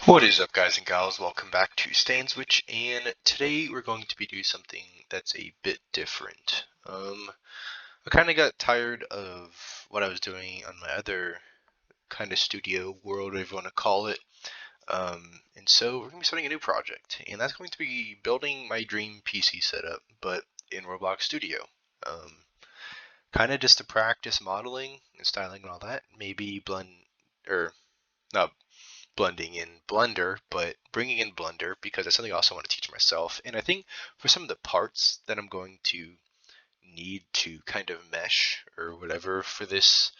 What is up, guys and gals? Welcome back to Stanswitch, and today we're going to be doing something that's a bit different. I kind of got tired of what I was doing on my other kind of studio world, whatever you want to call it. And so we're going to be starting a new project, and that's going to be building my dream PC setup, but in Roblox Studio. Kind of just to practice modeling and styling and all that. Maybe or not blending in Blender, but bringing in Blender because that's something I also want to teach myself. And I think for some of the parts that I'm going to need to kind of mesh or whatever for this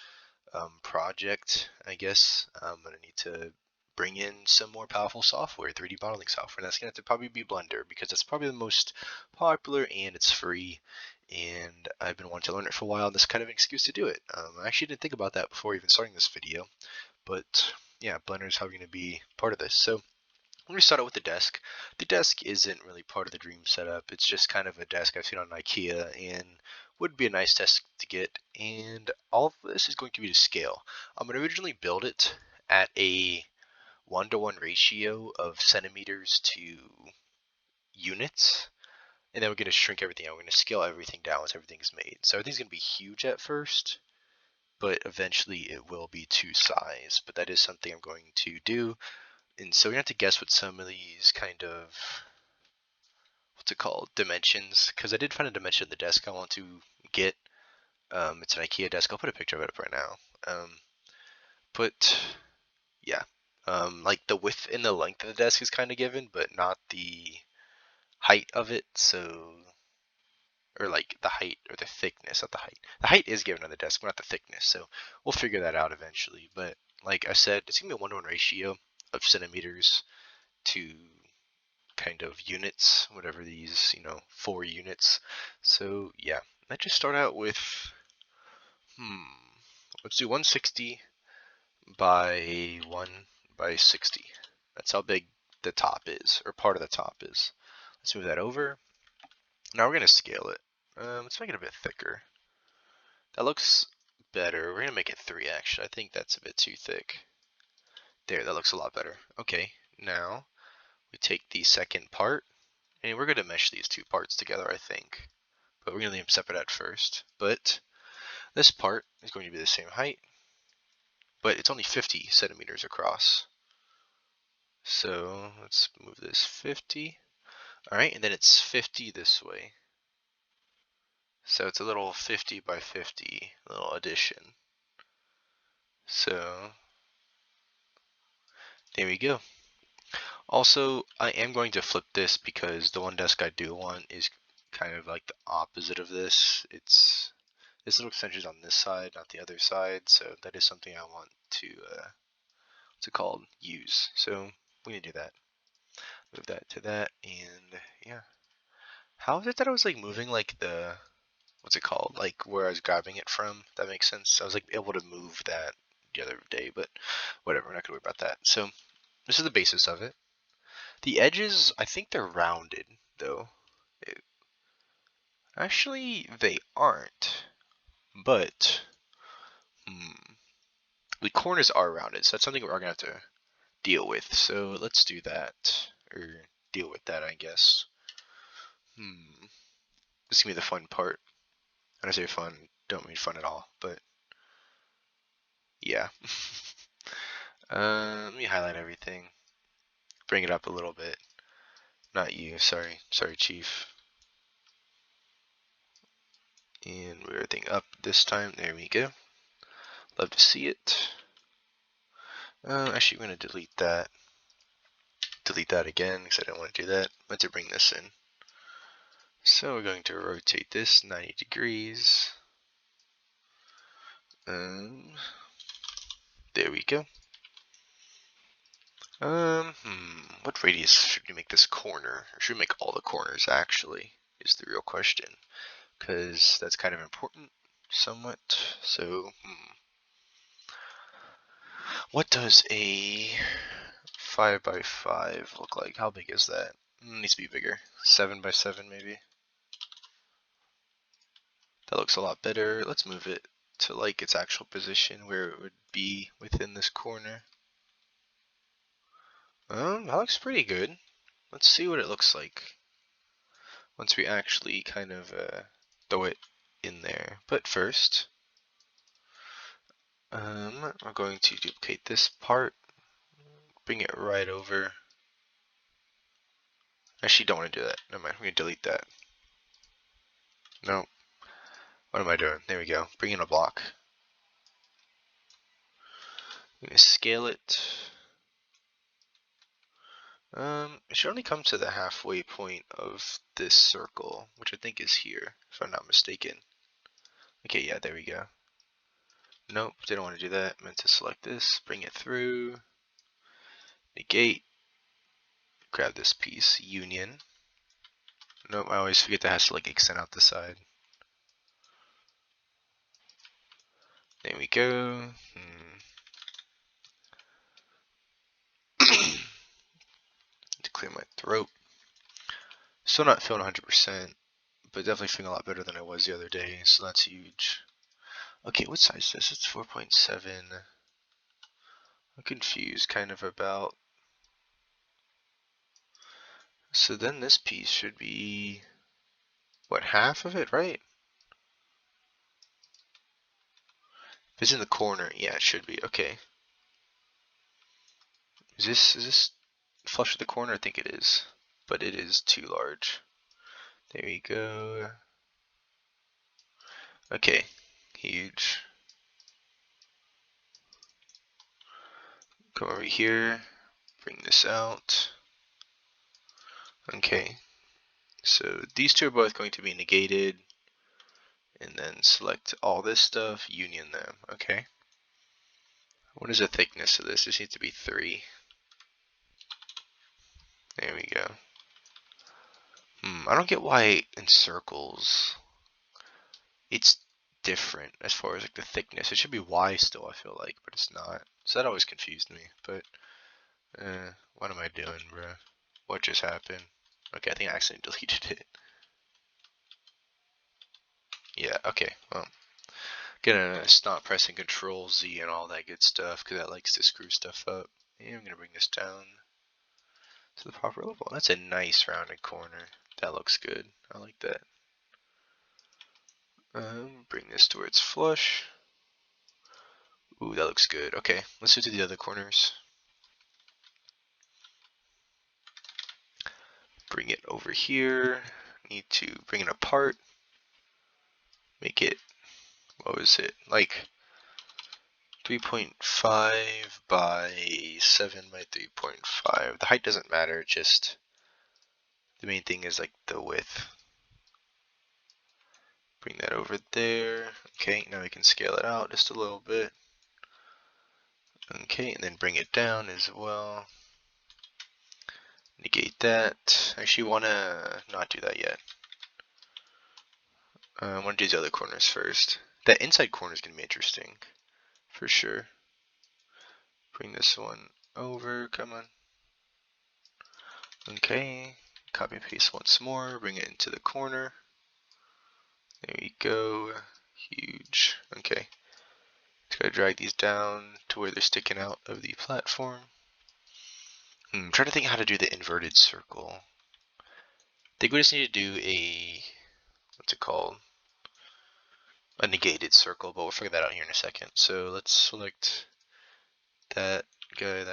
project, I guess I'm going to need to bring in some more powerful software, 3D modeling software. And that's going to have to probably be Blender because that's probably the most popular and it's free. And I've been wanting to learn it for a while, and this is kind of an excuse to do it. I actually didn't think about that before even starting this video, but yeah, Blender is probably going to be part of this. So I'm going to start out with the desk. The desk isn't really part of the dream setup. It's just kind of a desk I've seen on IKEA and would be a nice desk to get. And all of this is going to be to scale. I'm going to originally build it at a 1-to-1 ratio of centimeters to units. And then we're going to shrink everything out. We're going to scale everything down once everything is made. So everything's going to be huge at first, but eventually it will be to size. But that is something I'm going to do. And so we have to guess what some of these kind of, what's it called, dimensions, because I did find a dimension of the desk I want to get. It's an IKEA desk. I'll put a picture of it up right now. But yeah, like the width and the length of the desk is kind of given, but not the height of it. So, or like the height or the thickness of the height. The height is given on the desk, but not the thickness. So we'll figure that out eventually. But like I said, it's gonna be a 1-to-1 ratio of centimeters to kind of units, whatever these, 4 units. So yeah, let's just start out with, let's do 160 by 1 by 60. That's how big the top is, or part of the top is. Let's move that over. Now we're going to scale it. Let's make it a bit thicker. That looks better. We're going to make it 3 actually. I think that's a bit too thick. There, that looks a lot better. Okay, now we take the second part, and we're going to mesh these 2 parts together, I think. But we're going to leave them separate at first. But this part is going to be the same height, but it's only 50 centimeters across. So let's move this 50. Alright, and then it's 50 this way. So it's a little 50 by 50 little addition. So there we go. Also, I am going to flip this because the one desk I do want is kind of like the opposite of this. It's this little extension is on this side, not the other side, so that is something I want to what's it called? Use. So we need to do that. Move that to that, and yeah. How is it that I was like moving like the what's it called? Like where I was grabbing it from? That makes sense. I was like able to move that the other day, but whatever, we're not gonna worry about that. So this is the basis of it. The edges, I think they're rounded though. It, actually, they aren't, but the corners are rounded, so that's something we're gonna have to deal with. So let's do that, or deal with that, I guess. This is gonna be the fun part. When I say fun, don't mean fun at all, but yeah. Let me highlight everything. Bring it up a little bit. Not you, sorry. Sorry, Chief. And move everything up this time. There we go. Love to see it. Actually, we're going to delete that. Delete that again because I don't want to do that. Let's bring this in. So we're going to rotate this 90 degrees. There we go. What radius should we make this corner? Or should we make all the corners, actually, is the real question. Because that's kind of important, somewhat. So, what does a 5 by 5 look like? How big is that? Needs to be bigger. 7 by 7 maybe. That looks a lot better. Let's move it to like its actual position where it would be within this corner. That looks pretty good. Let's see what it looks like once we actually kind of throw it in there. But first, we're going to duplicate this part, bring it right over. Actually, don't want to do that. Never mind, we're going to delete that. No. What am I doing? There we go. Bring in a block. I'm going to scale it. It should only come to the halfway point of this circle, which I think is here, if I'm not mistaken. Okay, yeah, there we go. Nope, didn't want to do that. Meant to select this, bring it through, negate, grab this piece, union. Nope, I always forget that has to like extend out the side. There we go. To clear my throat. Still not feeling 100%, but definitely feeling a lot better than I was the other day, so that's huge. Okay, what size is this? It's 4.7. I'm confused kind of about. So then this piece should be, what, half of it, right? If it's in the corner, yeah, it should be. Okay. Is this flush with the corner? I think it is, but it is too large. There we go. Okay, huge. Come over here, bring this out. Okay, so these two are both going to be negated, and then select all this stuff, union them. Okay. What is the thickness of this? This needs to be 3. There we go. I don't get why in circles it's different as far as like the thickness. It should be Y still, I feel like, but it's not. So that always confused me. But what am I doing, bro? What just happened? Okay, I think I accidentally deleted it. Yeah, okay, well, gonna stop pressing Control Z and all that good stuff because that likes to screw stuff up. And I'm gonna bring this down to the proper level. That's a nice rounded corner. That looks good. I like that. Bring this to where it's flush. Ooh, that looks good. Okay, let's do to the other corners. Bring it over here. Need to bring it apart. Make it, what was it? Like 3.5 by 7 by 3.5. The height doesn't matter, just the main thing is like the width. Bring that over there. Okay, now we can scale it out just a little bit. Okay, and then bring it down as well. Negate that. Actually, want to not do that yet. I want to do the other corners first. That inside corner is going to be interesting, for sure. Bring this one over, come on. Okay, copy and paste once more, bring it into the corner. There we go, huge. Okay, just gotta drag these down to where they're sticking out of the platform. I'm trying to think how to do the inverted circle. I think we just need to do a, what's it called? A negated circle, but we'll figure that out here in a second. So let's select that guy,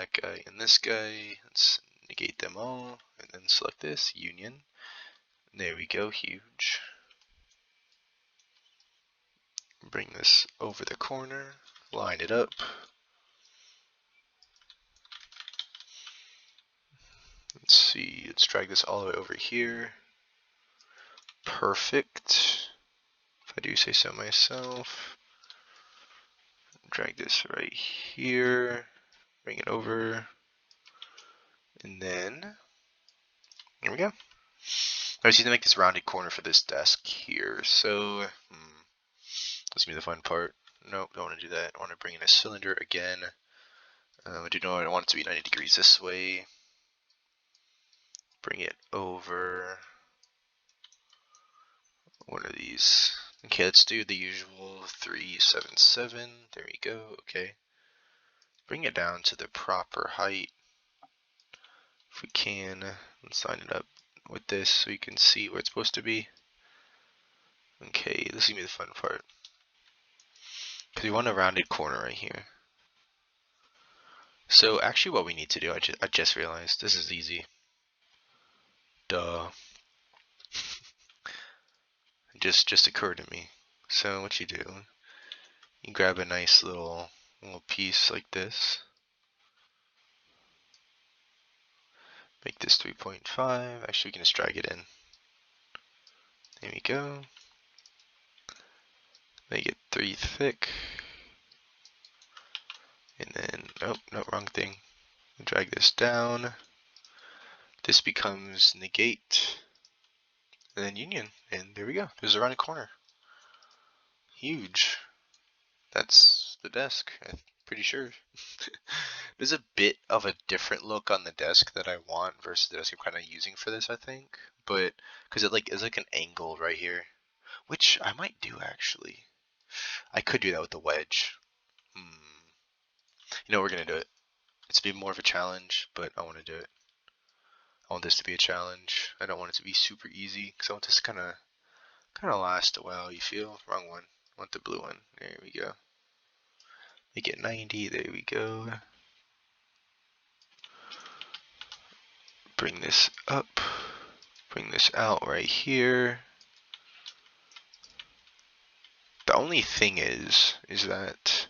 and this guy. Let's negate them all, and then select this, union. There we go, huge. Bring this over the corner, line it up. Let's see, let's drag this all the way over here. Perfect. If I do say so myself. Drag this right here, bring it over, and then, there we go. I just need to make this rounded corner for this desk here, so, let's be the fun part. Nope, don't want to do that. I want to bring in a cylinder again. I do know I want it to be 90 degrees this way. Bring it over one of these. Okay, let's do the usual 377. There we go. Okay. Bring it down to the proper height. If we can, let's line it up with this so you can see where it's supposed to be. Okay, this is gonna be the fun part. Because we want a rounded corner right here. So actually what we need to do, I just realized, this is easy. Duh. Just occurred to me. So what you do, you grab a nice little piece like this. Make this 3.5. Actually, we can just drag it in. There we go. Make it 3 thick. And then, oh, no, wrong thing. Drag this down. This becomes negate. And then union. And there we go. There's a rounded corner. Huge. That's the desk, I'm pretty sure. There's a bit of a different look on the desk that I want versus the desk I'm kind of using for this, I think. But, because it's like an angle right here. Which I might do, actually. I could do that with the wedge. You know, we're going to do it. It's be more of a challenge, but I want to do it. I want this to be a challenge. I don't want it to be super easy, because I want this to kind of last a while, you feel? Wrong one. I want the blue one. There we go. Make it 90. There we go. Bring this up. Bring this out right here. The only thing is that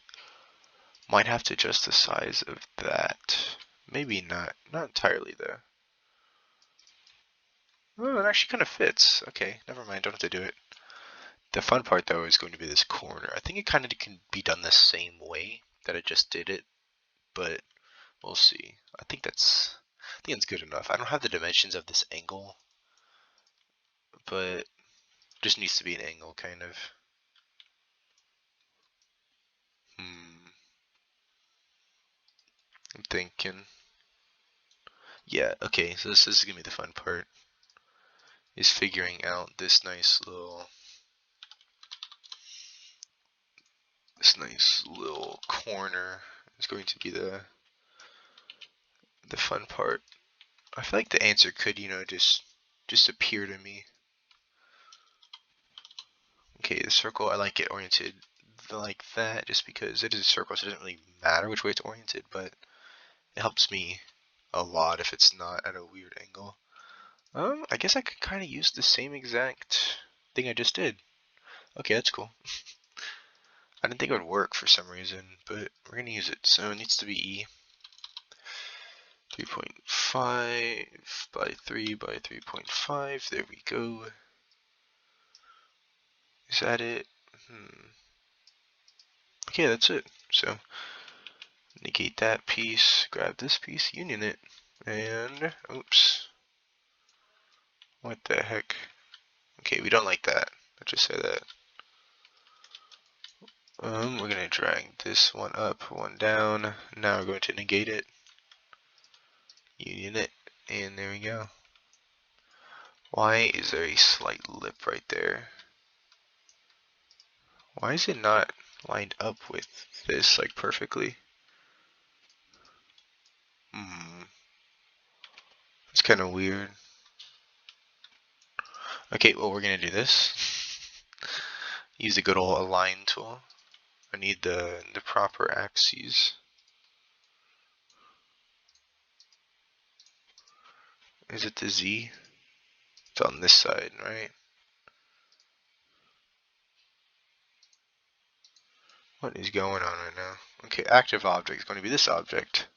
might have to adjust the size of that. Maybe not entirely though. Oh, it actually kind of fits. Okay, never mind, don't have to do it. The fun part though is going to be this corner. I think it kind of can be done the same way that I just did it, but we'll see. I think it's good enough. I don't have the dimensions of this angle, but just needs to be an angle kind of. I'm thinking. Yeah, okay, so this is gonna be the fun part. Is figuring out this nice little corner is going to be the fun part. I feel like the answer could, just appear to me. Okay, the circle, I like it oriented like that just because it is a circle, so it doesn't really matter which way it's oriented, but it helps me a lot if it's not at a weird angle. I guess I could kind of use the same exact thing I just did. Okay, that's cool. I didn't think it would work for some reason, but we're gonna use it. So it needs to be E. 3.5 by 3 by 3.5. There we go. Is that it? Okay, that's it. So negate that piece, grab this piece, union it, and oops. What the heck? Okay, we don't like that. Let's just say that. We're gonna drag this one up, one down. Now we're going to negate it, union it, and there we go. Why is there a slight lip right there? Why is it not lined up with this like perfectly? It's kind of weird. Okay, well we're gonna do this. Use the good old align tool. I need the proper axes. Is it the Z? It's on this side, right? What is going on right now? Okay, active object is going to be this object.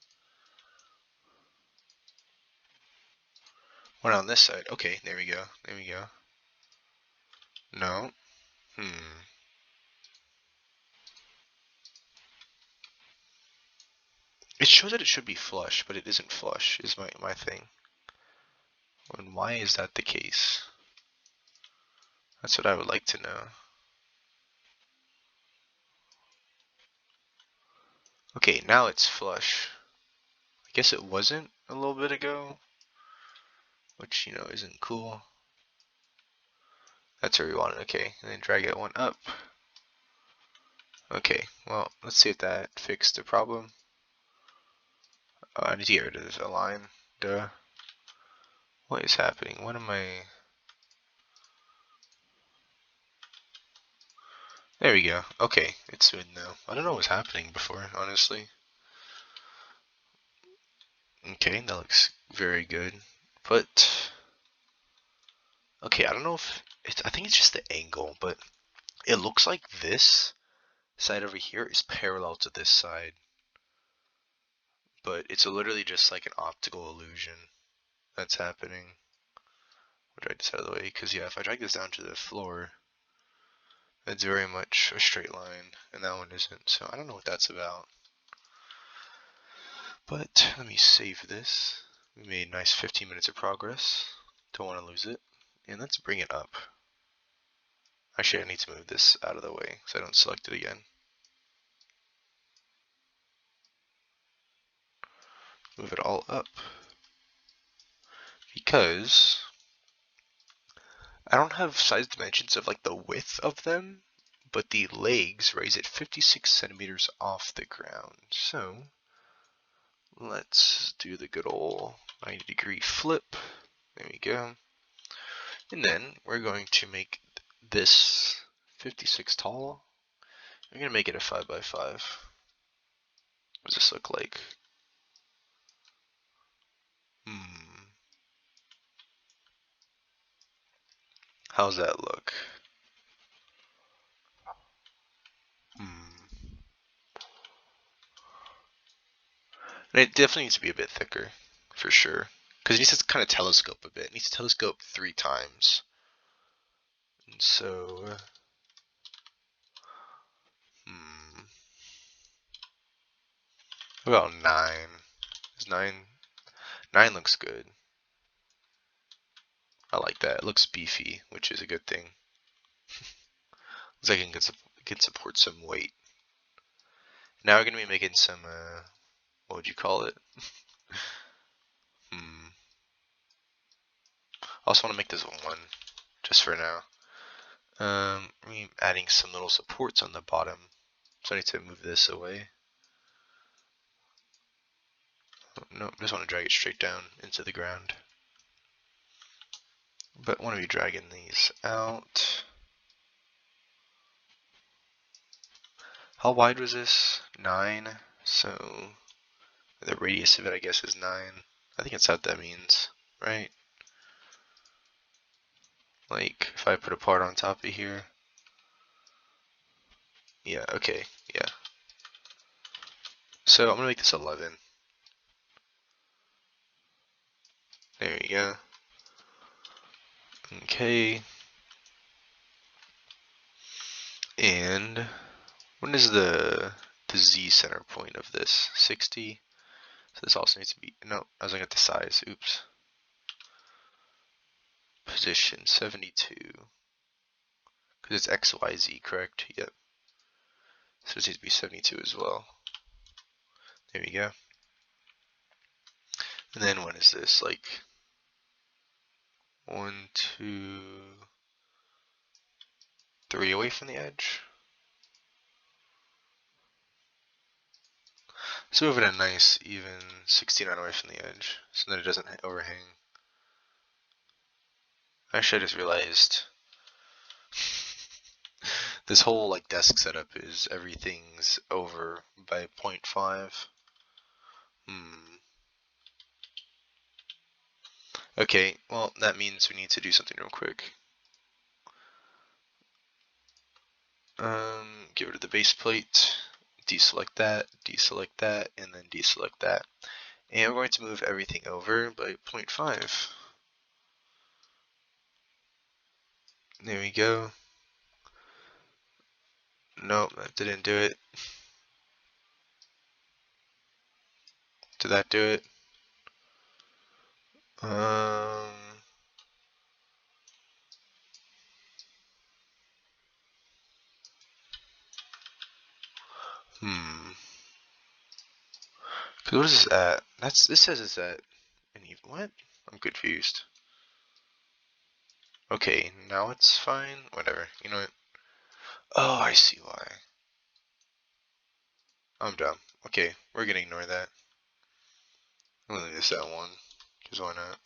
One on this side. Okay, there we go. There we go. No. It shows that it should be flush, but it isn't flush, is my thing. And why is that the case? That's what I would like to know. Okay, now it's flush. I guess it wasn't a little bit ago, which, isn't cool. That's where we want it. Okay, and then drag it one up. Okay, well, let's see if that fixed the problem. I need to get rid of this align. Duh. What is happening? What am I... There we go. Okay, it's smooth now. I don't know what was happening before, honestly. Okay, that looks very good. But... Okay, I don't know if... I think it's just the angle, but it looks like this side over here is parallel to this side. But it's literally just like an optical illusion that's happening. I'll drag this out of the way, because yeah, if I drag this down to the floor, it's very much a straight line, and that one isn't, so I don't know what that's about. But let me save this. We made a nice 15 minutes of progress. Don't want to lose it. And let's bring it up. Actually, I need to move this out of the way so I don't select it again. Move it all up. Because I don't have size dimensions of like the width of them, but the legs raise it 56 centimeters off the ground. So let's do the good old 90-degree flip. There we go. And then we're going to make this 56 tall. We're going to make it a 5 by 5. What does this look like? How's that look? And it definitely needs to be a bit thicker, for sure. Because it needs to kind of telescope a bit. It needs to telescope 3 times. And so, about 9. Is 9 looks good. I like that. It looks beefy, which is a good thing. Looks like it can support some weight. Now we're going to be making some, what would you call it? I also want to make this 1, just for now. I'm adding some little supports on the bottom. So I need to move this away. No, I just want to drag it straight down into the ground. But I want to be dragging these out. How wide was this? 9. So the radius of it, I guess, is 9. I think that's what that means, right? Like, if I put a part on top of here. Yeah, okay, yeah. So I'm going to make this 11. There you go. Okay. And when is the Z center point of this? 60. So this also needs to be, no, I was looking at the size, oops. Position 72. Because it's XYZ, correct? Yep. So this needs to be 72 as well. There we go. And then when is this? Like 1, 2, 3 away from the edge. Let's move it a nice even 69 away from the edge so that it doesn't overhang. Actually, I just realized this whole like desk setup is everything's over by 0.5. Okay, well that means we need to do something real quick. Get rid of the base plate, deselect that, and then deselect that. And we're going to move everything over by 0.5. There we go. Nope, that didn't do it. Did that do it? What is this at? This says it's at an even. What? I'm confused. Okay, now it's fine. Whatever. You know what? Oh, I see why. I'm dumb. Okay, we're gonna ignore that. I'm gonna leave this at 1, because why not?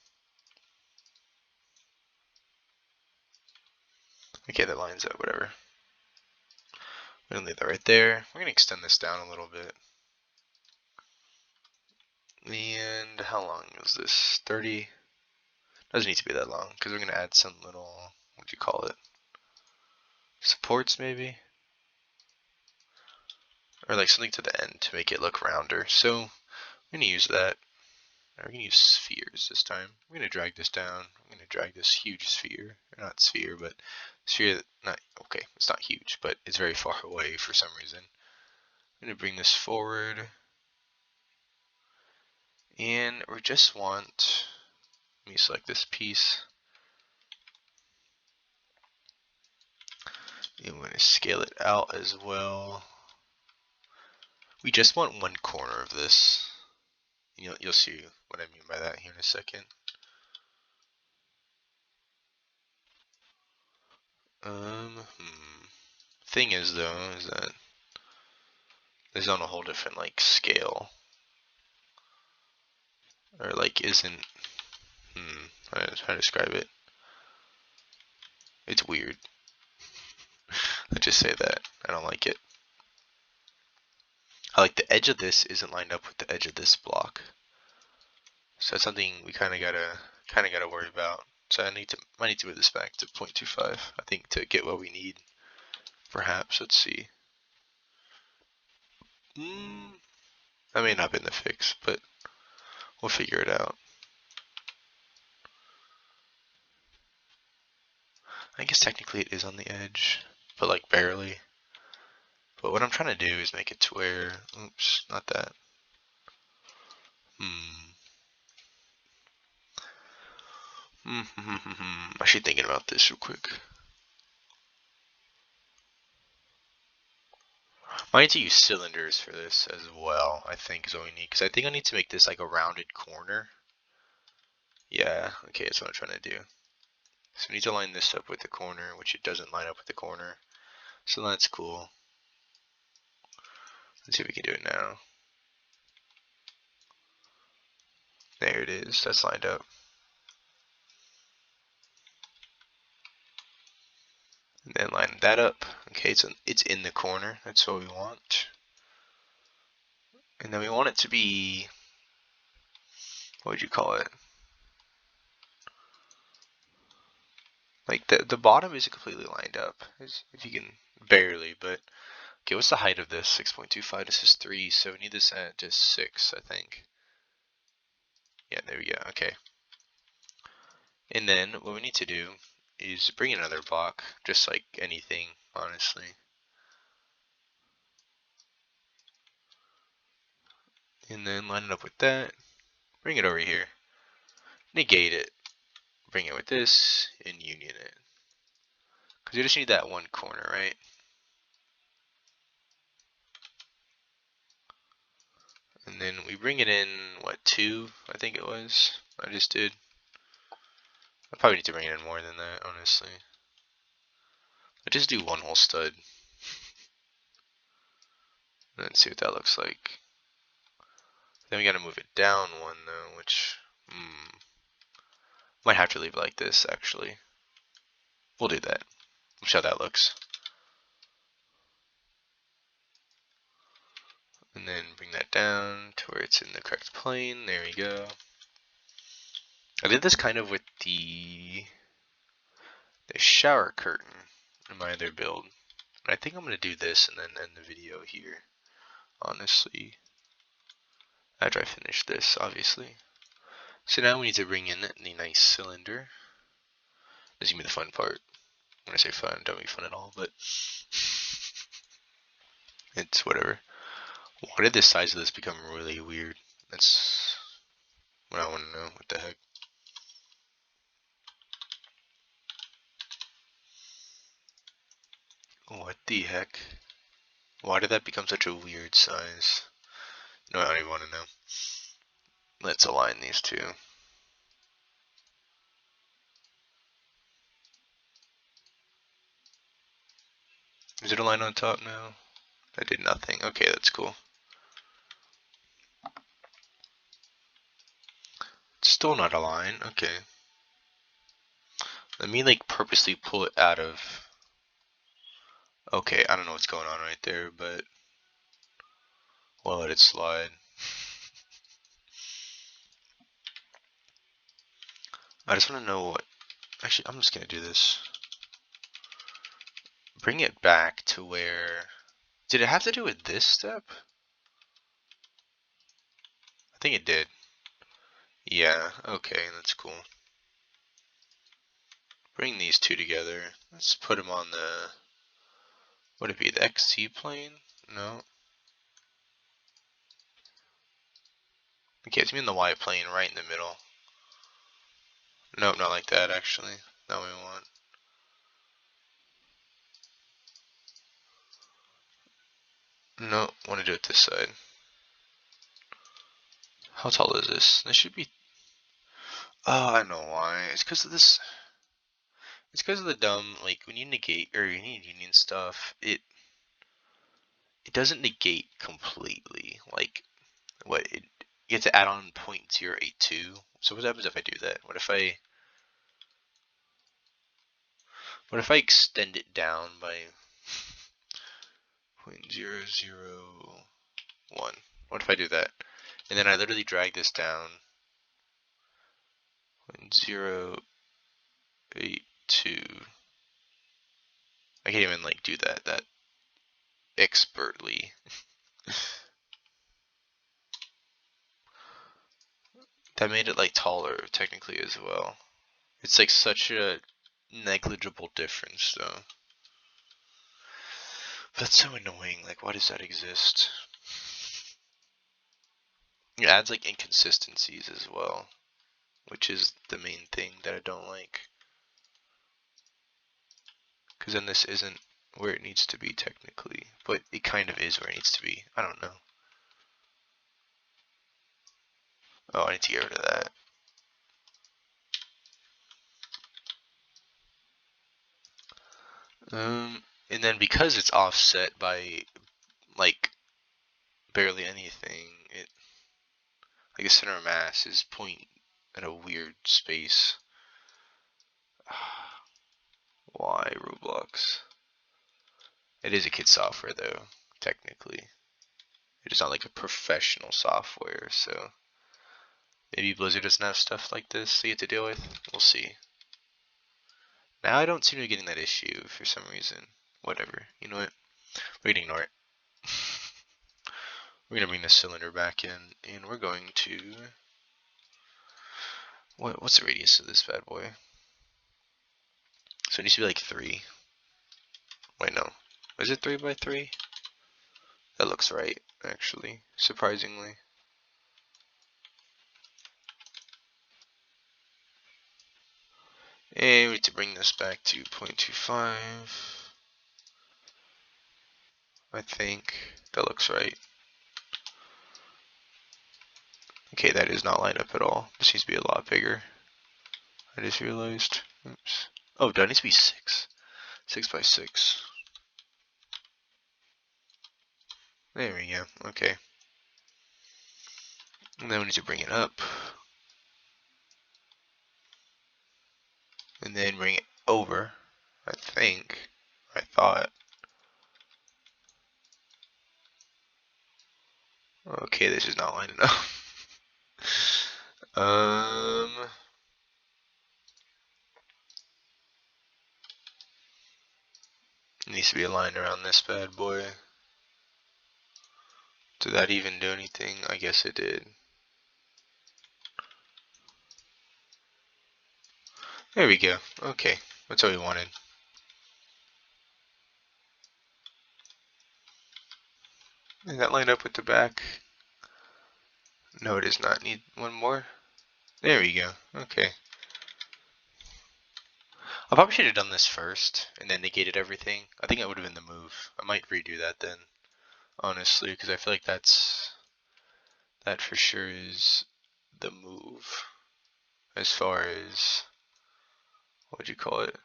Okay, that lines up, whatever. We're gonna leave that right there. We're gonna extend this down a little bit. And how long is this? 30? Doesn't need to be that long because we're gonna add some little, what do you call it? Supports maybe? Or like something to the end to make it look rounder. So I'm gonna use that. We're gonna use spheres this time. We're gonna drag this down. I'm gonna drag this huge sphere, or not sphere, but sphere. Not okay. It's not huge, but it's very far away for some reason. I'm gonna bring this forward, and we just want. Let me select this piece. And we're gonna scale it out as well. We just want one corner of this. You'll see what I mean by that here in a second. Thing is though, is that this is on a whole different like scale, or like isn't. How to describe it? It's weird. Let's just say that I don't like it. I like the edge of this isn't lined up with the edge of this block, so that's something we kind of gotta worry about. So I need to move this back to 0.25. I think to get what we need. Perhaps let's see. That may not have been the fix, but we'll figure it out. I guess technically it is on the edge, but like barely. But what I'm trying to do is make it to where, oops, not that. I'm actually thinking about this real quick. I need to use cylinders for this as well, I think is what we need. Because I think I need to make this like a rounded corner. Yeah, okay, that's what I'm trying to do. So we need to line this up with the corner, which it doesn't line up with the corner. So that's cool. Let's see if we can do it now. There it is, that's lined up. And then line that up. Okay, so it's in the corner, that's what we want. And then we want it to be, what would you call it? Like the bottom isn't completely lined up, if you can, barely, but okay, what's the height of this? 6.25, this is 3, so we need this at just 6, I think. Yeah, there we go, okay. And then what we need to do is bring in another block, just like anything, honestly. And then line it up with that, bring it over here, negate it, bring it with this, and union it. Because you just need that one corner, right? And then we bring it in, what, 2, I think it was, I just did. I probably need to bring it in more than that, honestly. I just do one whole stud. And then see what that looks like. Then we gotta move it down one though, which might have to leave it like this actually. We'll do that. We'll see how that looks. And then bring that down to where it's in the correct plane. There we go. I did this kind of with the shower curtain in my other build. And I think I'm gonna do this and then end the video here. Honestly. After I finish this, obviously. So now we need to bring in the nice cylinder. This is gonna be the fun part. When I say fun, don't be fun at all, but it's whatever. Why did the size of this become really weird? That's what I want to know. What the heck? What the heck? Why did that become such a weird size? No, I don't even want to know. Let's align these two. Is it aligned on top now? I did nothing. Okay, that's cool. It's still not aligned. Okay. Let me like purposely pull it out of Okay, I don't know what's going on right there, but we'll let it slide. I just want to know what. Actually, I'm just gonna do this. Bring it back to where. Did it have to do with this step? I think it did. Yeah, okay, that's cool. Bring these two together. Let's put them on the. Would it be the XZ plane? No. Okay, it's me in the Y plane right in the middle. Nope, not like that actually. That we want. No, want to do it this side. How tall is this? This should be. Oh, I know why. It's because of this. It's because of the dumb, like, when you negate, or you need union stuff, it doesn't negate completely. Like, what, you have to add on 0.082. So what happens if I do that? What if I extend it down by 0.001? What if I do that? And then I literally drag this down 0.082. I can't even, like, do that expertly. That made it, like, taller, technically, as well. It's, like, such a negligible difference, though. That's so annoying. Like, why does that exist? It adds, like, inconsistencies as well, which is the main thing that I don't like. Because then this isn't where it needs to be, technically. But it kind of is where it needs to be. I don't know. Oh, I need to get rid of that. And then because it's offset by, like, barely anything, like, the center of mass is point at a weird space. Why Roblox? It is a kid software though, technically. It is not like a professional software, so maybe Blizzard doesn't have stuff like this that you have to deal with. We'll see. Now I don't seem to be getting that issue for some reason. Whatever. You know what? We're gonna ignore it. We're gonna bring the cylinder back in, and we're going to. What's the radius of this bad boy? So it needs to be like 3. Wait, no. Is it 3 by 3? That looks right, actually. Surprisingly. And we need to bring this back to 0.25. I think that looks right. Okay, that is not lined up at all. This needs to be a lot bigger. I just realized. Oops. Oh, that needs to be 6. 6 by 6. There we go. Okay. And then we need to bring it up. And then bring it over. I think. I thought. Okay, this is not lining up. um. Needs to be aligned around this bad boy. Did that even do anything? I guess it did. There we go. Okay. That's what we wanted. Is that lined up with the back? No, it does not. Need one more? There we go. Okay. I probably should have done this first and then negated everything. I think that would have been the move. I might redo that then, honestly, because I feel like that for sure is the move as far as what would you call it?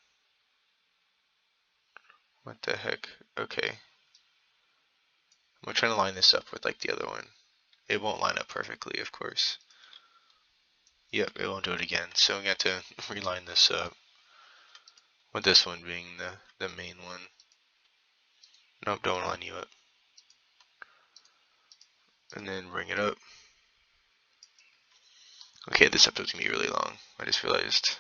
What the heck? Okay. I'm trying to line this up with like the other one. It won't line up perfectly, of course. Yep, it won't do it again. So we got to reline this up with this one being the main one. Nope, don't line you up. And then bring it up. Okay, this episode's gonna be really long. I just realized.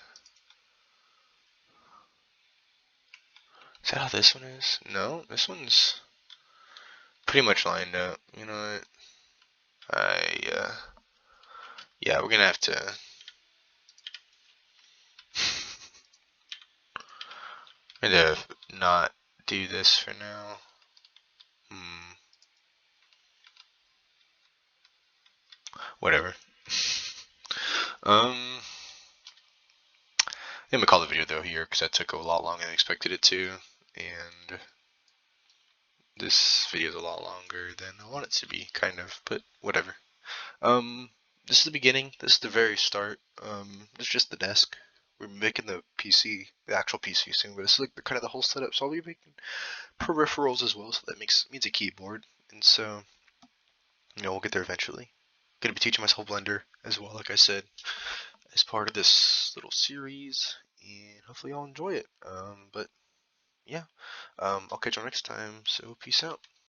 Is that how this one is? No, this one's pretty much lined up. You know what? Yeah, we're gonna have to. I'm gonna not do this for now. Whatever. I'm gonna call the video though here because that took a lot longer than I expected it to, and this video is a lot longer than I want it to be, kind of. But whatever. This is the beginning. This is the very start. This is just the desk. We're making the PC, the actual PC soon, but it's like kind of the whole setup. So I'll be making peripherals as well. So that means a keyboard, and so we'll get there eventually. Gonna be teaching myself Blender as well, like I said, as part of this little series, and hopefully y'all enjoy it. But yeah, I'll catch you next time. So peace out.